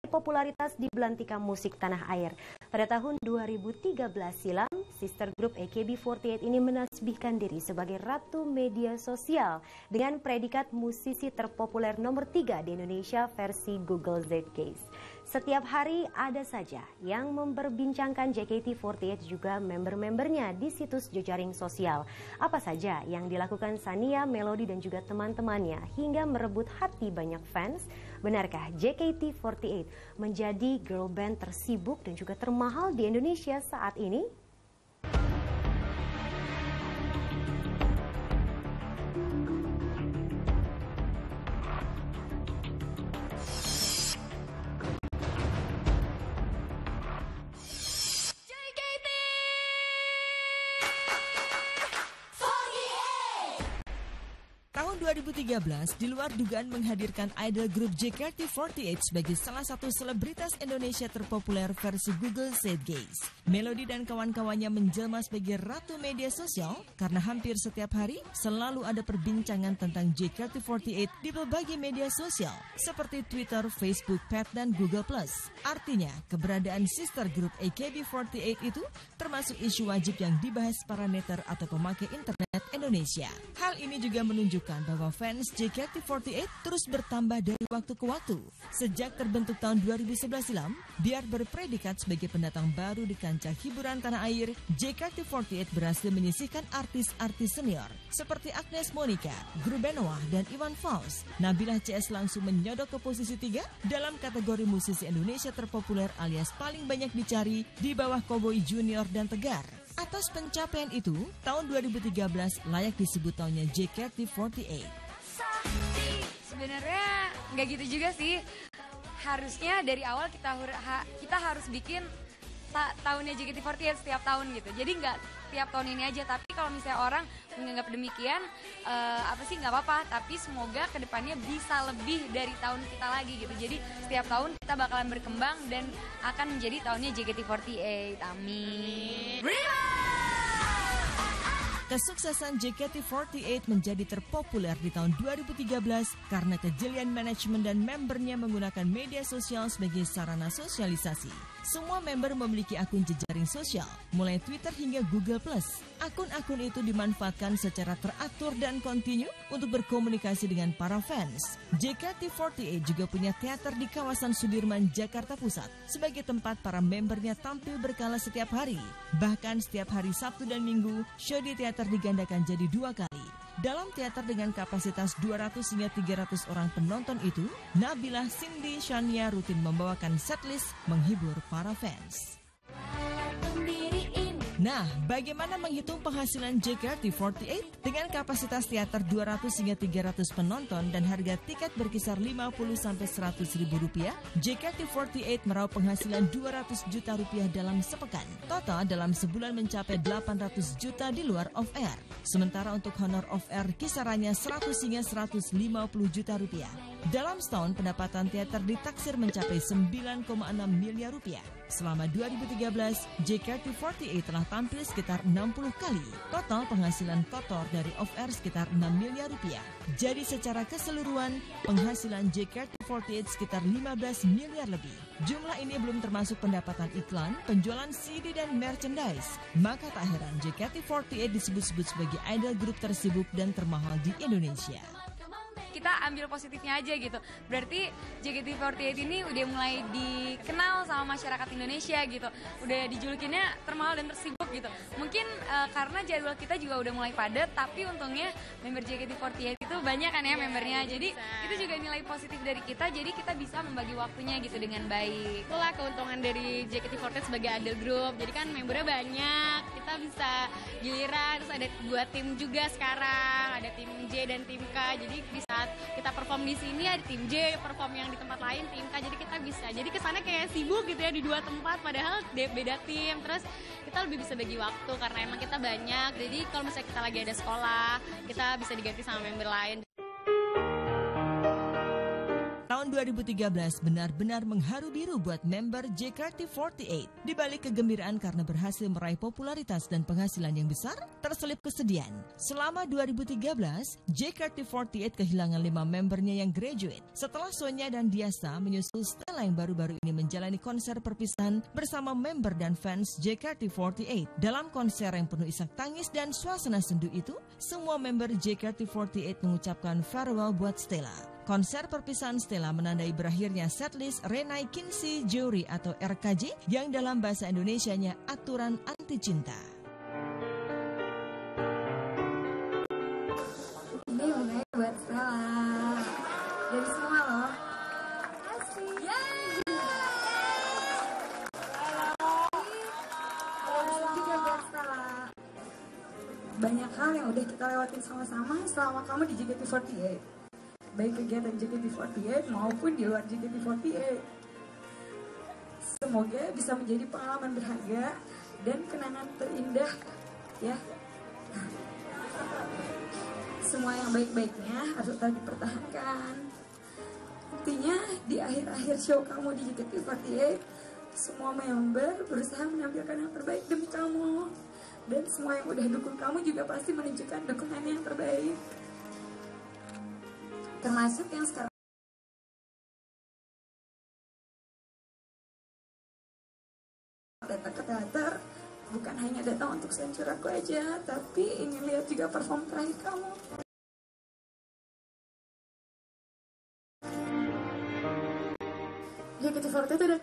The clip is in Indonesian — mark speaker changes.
Speaker 1: popularitas di belantika musik tanah air. Pada tahun 2013 silam, sister group AKB48 ini menasbihkan diri sebagai ratu media sosial dengan predikat musisi terpopuler nomor 3 di Indonesia versi Google Zeitgeist. Setiap hari ada saja yang memperbincangkan JKT48 juga member-membernya di situs jejaring sosial. Apa saja yang dilakukan Sania, Melody dan juga teman-temannya hingga merebut hati banyak fans? Benarkah JKT48 menjadi girl band tersibuk dan juga termahal di Indonesia saat ini?
Speaker 2: Tahun 2013, di luar dugaan menghadirkan idol grup JKT48 sebagai salah satu selebritas Indonesia terpopuler versi Google Zeitgeist. Melody dan kawan-kawannya menjelma sebagai ratu media sosial karena hampir setiap hari selalu ada perbincangan tentang JKT48 di berbagai media sosial seperti Twitter, Facebook, Pet, dan Google+. Artinya, keberadaan sister grup AKB48 itu termasuk isu wajib yang dibahas para netter atau pemakai internet Indonesia. Hal ini juga menunjukkan bahwa fans JKT48 terus bertambah dari waktu ke waktu. Sejak terbentuk tahun 2011 silam, biar berpredikat sebagai pendatang baru di kancah hiburan tanah air, JKT48 berhasil menyisihkan artis-artis senior seperti Agnes Monica, Gru Benoah, dan Iwan Fals. Nabila CS langsung menyodok ke posisi 3 dalam kategori musisi Indonesia terpopuler alias paling banyak dicari di bawah Cowboy Junior dan Tegar. Atas pencapaian itu, tahun 2013 layak disebut tahunnya JKT48.
Speaker 3: Sebenarnya nggak gitu juga sih. Harusnya dari awal kita harus bikin tahunnya JKT48 setiap tahun gitu. Jadi nggak tiap tahun ini aja. Tapi kalau misalnya orang menganggap demikian, nggak apa-apa. Tapi semoga kedepannya bisa lebih dari tahun kita lagi gitu. Jadi setiap tahun kita bakalan berkembang dan akan menjadi tahunnya JKT48. Amin.
Speaker 2: Kesuksesan JKT48 menjadi terpopuler di tahun 2013 karena kejelian manajemen dan membernya menggunakan media sosial sebagai sarana sosialisasi. Semua member memiliki akun jejaring sosial, mulai Twitter hingga Google+. Akun-akun itu dimanfaatkan secara teratur dan kontinu untuk berkomunikasi dengan para fans. JKT48 juga punya teater di kawasan Sudirman, Jakarta Pusat sebagai tempat para membernya tampil berkala setiap hari. Bahkan setiap hari Sabtu dan Minggu, show di teater digandakan jadi 2 kali. Dalam teater dengan kapasitas 200 hingga 300 orang penonton itu, Nabila, Cindy, Shania rutin membawakan setlist menghibur para fans. Nah, bagaimana menghitung penghasilan JKT48? Dengan kapasitas teater 200 hingga 300 penonton dan harga tiket berkisar 50 sampai 100 ribu rupiah, JKT48 meraup penghasilan 200 juta rupiah dalam sepekan. Total dalam sebulan mencapai 800 juta di luar off-air. Sementara untuk honor off-air kisarannya 100 hingga 150 juta rupiah. Dalam setahun, pendapatan teater ditaksir mencapai 9,6 miliar rupiah. Selama 2013, JKT48 telah tampil sekitar 60 kali. Total penghasilan kotor dari off-air sekitar 6 miliar rupiah. Jadi secara keseluruhan, penghasilan JKT48 sekitar 15 miliar lebih. Jumlah ini belum termasuk pendapatan iklan, penjualan CD dan merchandise. Maka tak heran JKT48 disebut-sebut sebagai idol grup tersibuk dan termahal di Indonesia.
Speaker 3: Kita ambil positifnya aja gitu. Berarti JKT48 ini udah mulai dikenal sama masyarakat Indonesia gitu. Udah dijulukinnya termahal dan tersibuk gitu. Mungkin karena jadwal kita juga udah mulai padat, tapi untungnya member JKT48 itu banyak kan ya membernya. Jadi itu juga nilai positif dari kita. Jadi kita bisa membagi waktunya gitu dengan baik.
Speaker 4: Itulah keuntungan dari JKT48 sebagai idol group. Jadi kan membernya banyak. Kita bisa giliran. Terus ada 2 tim juga sekarang. Ada tim J dan tim K. Jadi di saat kita perform di sini ada tim J, perform yang di tempat lain tim K, jadi kita bisa. Jadi kesannya kayak sibuk gitu ya di 2 tempat, padahal beda tim. Terus kita lebih bisa bagi waktu karena emang kita banyak. Jadi kalau misalnya kita lagi ada sekolah, kita bisa diganti sama member lain.
Speaker 2: Tahun Tahun 2013 benar-benar mengharu biru buat member JKT48. Di balik kegembiraan karena berhasil meraih popularitas dan penghasilan yang besar, terselip kesedihan. Selama 2013, JKT48 kehilangan 5 membernya yang graduate. Setelah Sonya dan Diasa menyusul Stella yang baru-baru ini menjalani konser perpisahan bersama member dan fans JKT48. Dalam konser yang penuh isak tangis dan suasana sendu itu, semua member JKT48 mengucapkan farewell buat Stella. Konser perpisahan Stella menandai berakhirnya setlist Renai Kinsey Jury atau RKJ yang dalam bahasa Indonesianya aturan anti cinta.
Speaker 5: Ini bunganya buat Stella dari semua loh. Kasih. Juga buat Stella. Banyak hal yang udah kita lewatin sama-sama selama kamu di JKT48. Baik kegiatan JKT48 maupun di luar JKT48. Semoga bisa menjadi pengalaman berharga dan kenangan terindah ya. Semua yang baik-baiknya harus tetap dipertahankan. Intinya di akhir-akhir show kamu di JKT48, semua member berusaha menampilkan yang terbaik demi kamu. Dan semua yang udah dukung kamu juga pasti menunjukkan dukungan yang terbaik. Termasuk yang sekarang datang ke teater bukan hanya datang untuk sensor aku aja, tapi ingin lihat juga perform terakhir kamu. JKT48 itu udah